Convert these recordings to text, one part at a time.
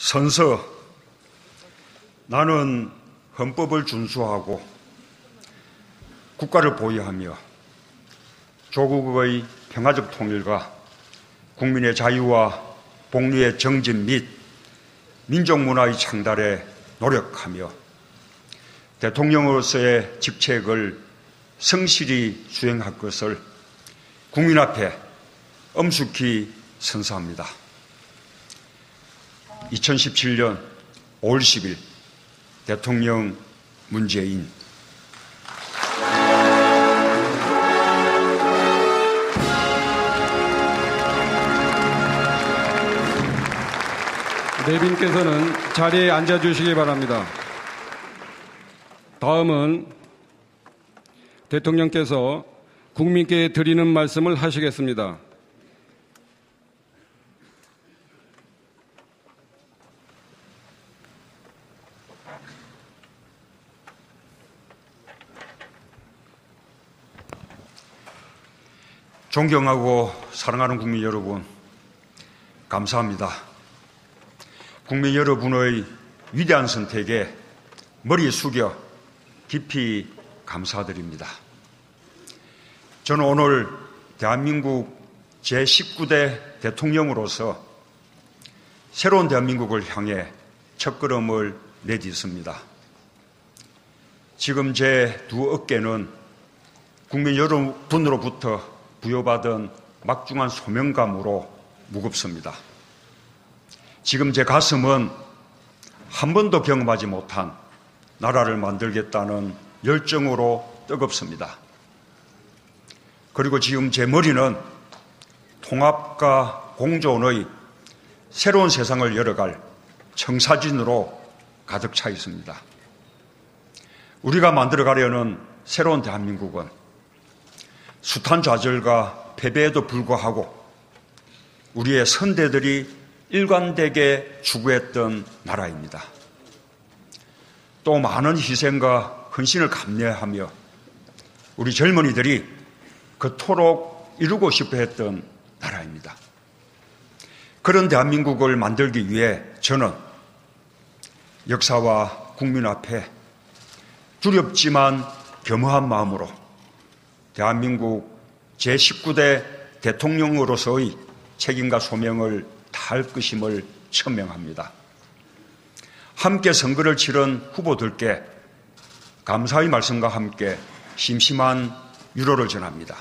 선서. 나는 헌법을 준수하고 국가를 보유하며 조국의 평화적 통일과 국민의 자유와 복리의 정진 및 민족문화의 창달에 노력하며 대통령으로서의 직책을 성실히 수행할 것을 국민 앞에 엄숙히 선서합니다. 2017년 5월 10일 대통령 문재인. 내빈께서는 자리에 앉아주시기 바랍니다. 다음은 대통령께서 국민께 드리는 말씀을 하시겠습니다. 존경하고 사랑하는 국민 여러분, 감사합니다. 국민 여러분의 위대한 선택에 머리 숙여 깊이 감사드립니다. 저는 오늘 대한민국 제19대 대통령으로서 새로운 대한민국을 향해 첫걸음을 내딛습니다. 지금 제 두 어깨는 국민 여러분으로부터 부여받은 막중한 소명감으로 무겁습니다. 지금 제 가슴은 한 번도 경험하지 못한 나라를 만들겠다는 열정으로 뜨겁습니다. 그리고 지금 제 머리는 통합과 공존의 새로운 세상을 열어갈 청사진으로 가득 차 있습니다. 우리가 만들어가려는 새로운 대한민국은 숱한 좌절과 패배에도 불구하고 우리의 선대들이 일관되게 추구했던 나라입니다. 또 많은 희생과 헌신을 감내하며 우리 젊은이들이 그토록 이루고 싶어 했던 나라입니다. 그런 대한민국을 만들기 위해 저는 역사와 국민 앞에 두렵지만 겸허한 마음으로 대한민국 제19대 대통령으로서의 책임과 소명을 다할 것임을 천명합니다. 함께 선거를 치른 후보들께 감사의 말씀과 함께 심심한 위로를 전합니다.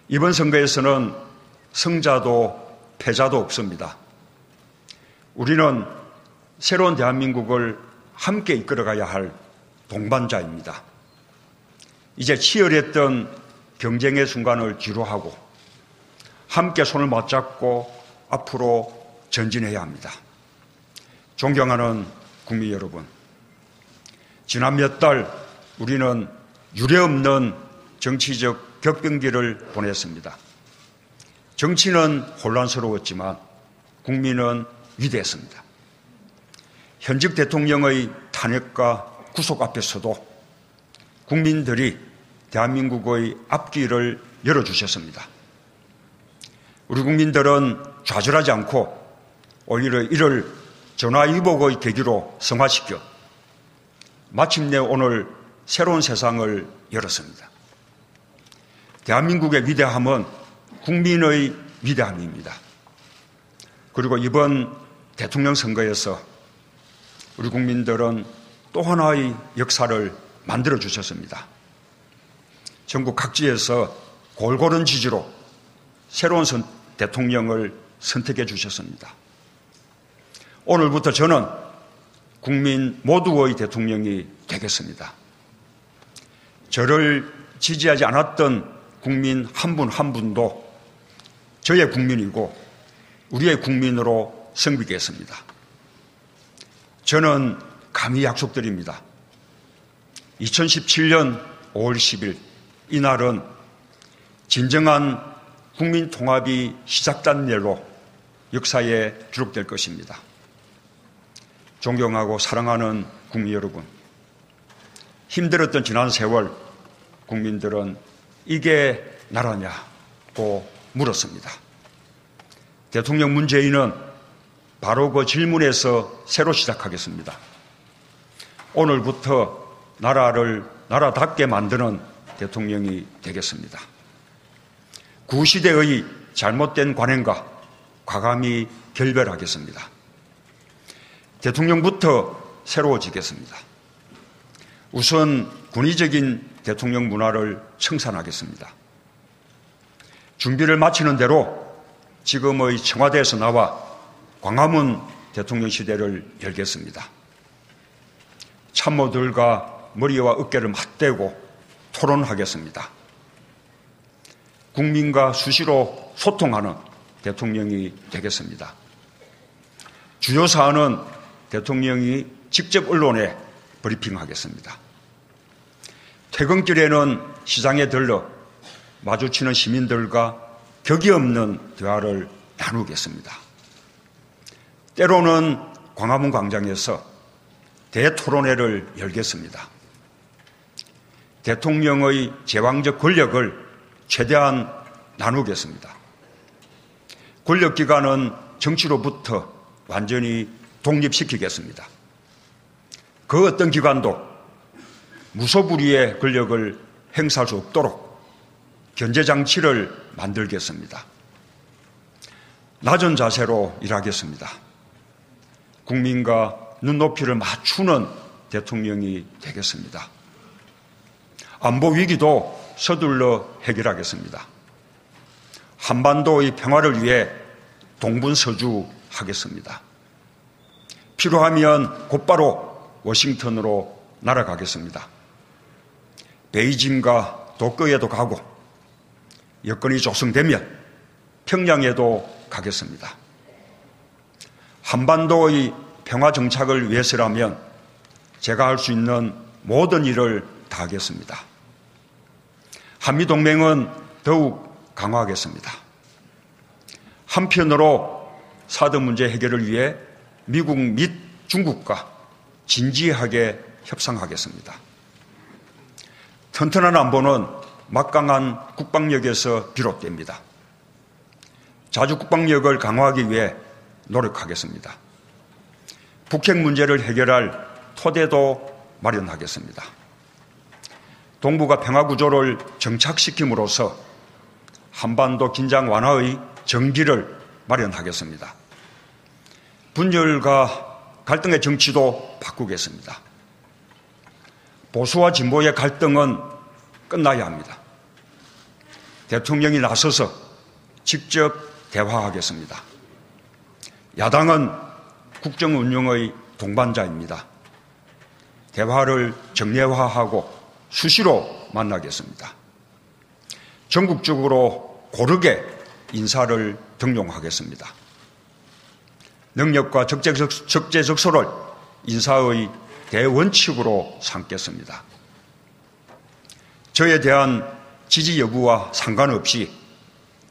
이번 선거에서는 승자도 패자도 없습니다. 우리는 새로운 대한민국을 함께 이끌어가야 할 동반자입니다. 이제 치열했던 경쟁의 순간을 뒤로하고 함께 손을 맞잡고 앞으로 전진해야 합니다. 존경하는 국민 여러분, 지난 몇 달 우리는 유례없는 정치적 격변기를 보냈습니다. 정치는 혼란스러웠지만 국민은 위대했습니다. 현직 대통령의 탄핵과 구속 앞에서도 국민들이 대한민국의 앞길을 열어주셨습니다. 우리 국민들은 좌절하지 않고 오히려 이를 전화위복의 계기로 성화시켜 마침내 오늘 새로운 세상을 열었습니다. 대한민국의 위대함은 국민의 위대함입니다. 그리고 이번 대통령 선거에서 우리 국민들은 또 하나의 역사를 만들어 주셨습니다. 전국 각지에서 골고른 지지로 새로운 대통령을 선택해 주셨습니다. 오늘부터 저는 국민 모두의 대통령이 되겠습니다. 저를 지지하지 않았던 국민 한 분 한 분도 저의 국민이고 우리의 국민으로 섬기겠습니다. 저는 감히 약속드립니다. 2017년 5월 10일 이날은 진정한 국민 통합이 시작된 날로 역사에 기록될 것입니다. 존경하고 사랑하는 국민 여러분, 힘들었던 지난 세월 국민들은 이게 나라냐고 물었습니다. 대통령 문재인은 바로 그 질문에서 새로 시작하겠습니다. 오늘부터 나라를 나라답게 만드는 대통령이 되겠습니다. 구시대의 잘못된 관행과 과감히 결별하겠습니다. 대통령부터 새로워지겠습니다. 우선 군의적인 대통령 문화를 청산하겠습니다. 준비를 마치는 대로 지금의 청와대에서 나와 광화문 대통령 시대를 열겠습니다. 참모들과 머리와 어깨를 맞대고 토론하겠습니다. 국민과 수시로 소통하는 대통령이 되겠습니다. 주요 사안은 대통령이 직접 언론에 브리핑하겠습니다. 퇴근길에는 시장에 들러 마주치는 시민들과 격이 없는 대화를 나누겠습니다. 때로는 광화문 광장에서 대토론회를 열겠습니다. 대통령의 제왕적 권력을 최대한 나누겠습니다. 권력기관은 정치로부터 완전히 독립시키겠습니다. 그 어떤 기관도 무소불위의 권력을 행사할 수 없도록 견제장치를 만들겠습니다. 낮은 자세로 일하겠습니다. 국민과 눈높이를 맞추는 대통령이 되겠습니다. 안보 위기도 서둘러 해결하겠습니다. 한반도의 평화를 위해 동분서주하겠습니다. 필요하면 곧바로 워싱턴으로 날아가겠습니다. 베이징과 도쿄에도 가고 여건이 조성되면 평양에도 가겠습니다. 한반도의 평화 정착을 위해서라면 제가 할 수 있는 모든 일을 다하겠습니다. 한미동맹은 더욱 강화하겠습니다. 한편으로 사드 문제 해결을 위해 미국 및 중국과 진지하게 협상하겠습니다. 튼튼한 안보는 막강한 국방력에서 비롯됩니다. 자주 국방력을 강화하기 위해 노력하겠습니다. 북핵 문제를 해결할 토대도 마련하겠습니다. 동북아 평화구조를 정착시킴으로써 한반도 긴장 완화의 전기를 마련하겠습니다. 분열과 갈등의 정치도 바꾸겠습니다. 보수와 진보의 갈등은 끝나야 합니다. 대통령이 나서서 직접 대화하겠습니다. 야당은 국정 운영의 동반자입니다. 대화를 정례화하고 수시로 만나겠습니다. 전국적으로 고르게 인사를 등용하겠습니다. 능력과 적재적소를 인사의 대원칙으로 삼겠습니다. 저에 대한 지지 여부와 상관없이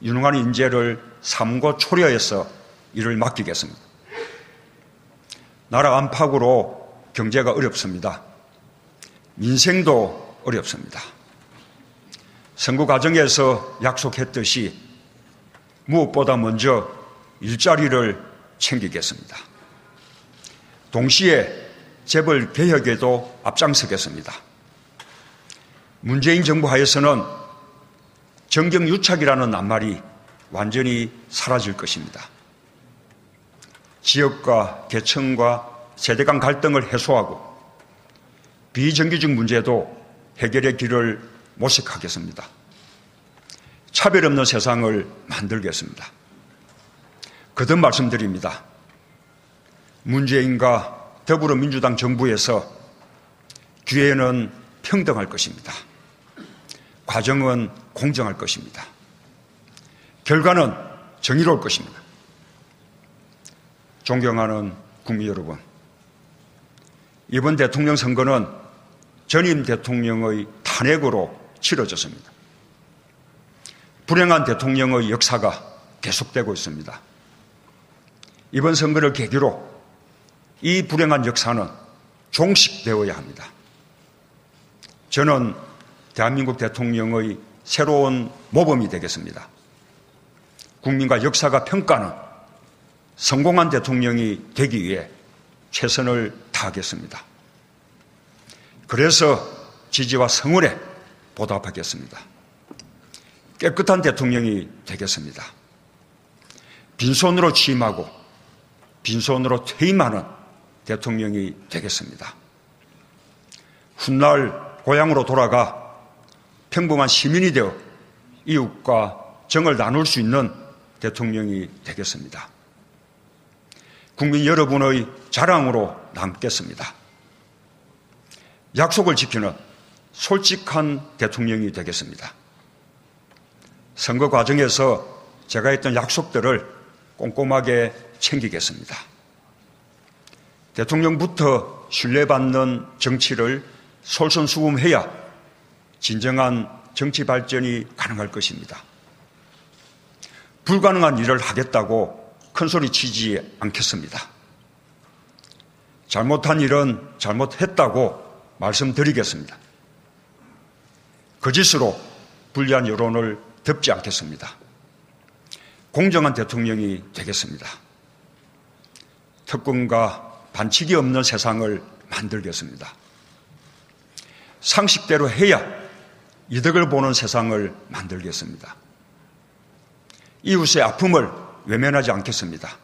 유능한 인재를 삼고 초려해서 일을 맡기겠습니다. 나라 안팎으로 경제가 어렵습니다. 민생도 어렵습니다. 선거 과정에서 약속했듯이 무엇보다 먼저 일자리를 챙기겠습니다. 동시에 재벌 개혁에도 앞장서겠습니다. 문재인 정부 하에서는 정경유착이라는 낱말이 완전히 사라질 것입니다. 지역과 계층과 세대 간 갈등을 해소하고 비정규직 문제도 해결의 길을 모색하겠습니다. 차별 없는 세상을 만들겠습니다. 거듭 말씀드립니다. 문재인과 더불어민주당 정부에서 기회는 평등할 것입니다. 과정은 공정할 것입니다. 결과는 정의로울 것입니다. 존경하는 국민 여러분, 이번 대통령 선거는 전임 대통령의 탄핵으로 치러졌습니다. 불행한 대통령의 역사가 계속되고 있습니다. 이번 선거를 계기로 이 불행한 역사는 종식되어야 합니다. 저는 대한민국 대통령의 새로운 모범이 되겠습니다. 국민과 역사가 평가하는 성공한 대통령이 되기 위해 최선을 다하겠습니다. 그래서 지지와 성원에 보답하겠습니다. 깨끗한 대통령이 되겠습니다. 빈손으로 취임하고 빈손으로 퇴임하는 대통령이 되겠습니다. 훗날 고향으로 돌아가 평범한 시민이 되어 이웃과 정을 나눌 수 있는 대통령이 되겠습니다. 국민 여러분의 자랑으로 남겠습니다. 약속을 지키는 솔직한 대통령이 되겠습니다. 선거 과정에서 제가 했던 약속들을 꼼꼼하게 챙기겠습니다. 대통령부터 신뢰받는 정치를 솔선수범해야 진정한 정치 발전이 가능할 것입니다. 불가능한 일을 하겠다고 큰소리 치지 않겠습니다. 잘못한 일은 잘못했다고 말씀드리겠습니다. 거짓으로 불리한 여론을 덮지 않겠습니다. 공정한 대통령이 되겠습니다. 특권과 반칙이 없는 세상을 만들겠습니다. 상식대로 해야 이득을 보는 세상을 만들겠습니다. 이웃의 아픔을 외면하지 않겠습니다.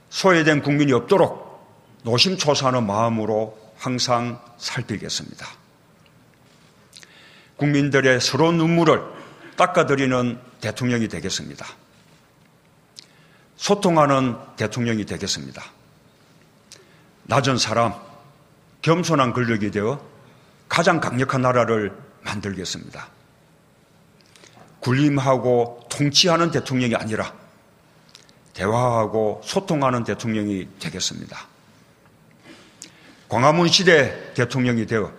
소외된 국민이 없도록 노심초사하는 마음으로 항상 살피겠습니다. 국민들의 서러운 눈물을 닦아드리는 대통령이 되겠습니다. 소통하는 대통령이 되겠습니다. 낮은 사람, 겸손한 권력이 되어 가장 강력한 나라를 만들겠습니다. 군림하고 통치하는 대통령이 아니라 대화하고 소통하는 대통령이 되겠습니다. 광화문 시대 대통령이 되어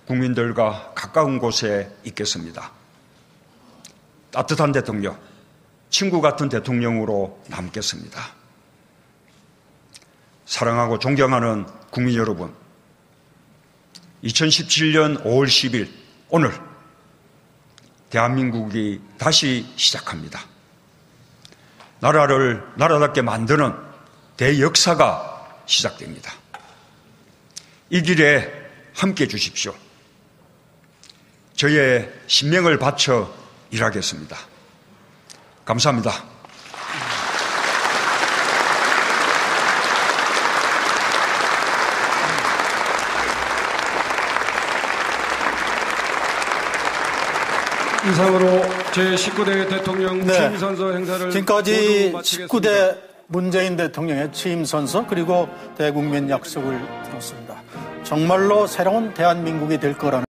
국민들과 가까운 곳에 있겠습니다. 따뜻한 대통령, 친구 같은 대통령으로 남겠습니다. 사랑하고 존경하는 국민 여러분, 2017년 5월 10일 오늘 대한민국이 다시 시작합니다. 나라를 나라답게 만드는 대역사가 시작됩니다. 이 길에 함께해 주십시오. 저의 신명을 바쳐 일하겠습니다. 감사합니다. 이상으로 제19대 대통령 취임 선서 행사를 지금까지 모두 19대 문재인 대통령의 취임 선서 그리고 대국민 약속을 들었습니다. 정말로 새로운 대한민국이 될 거라는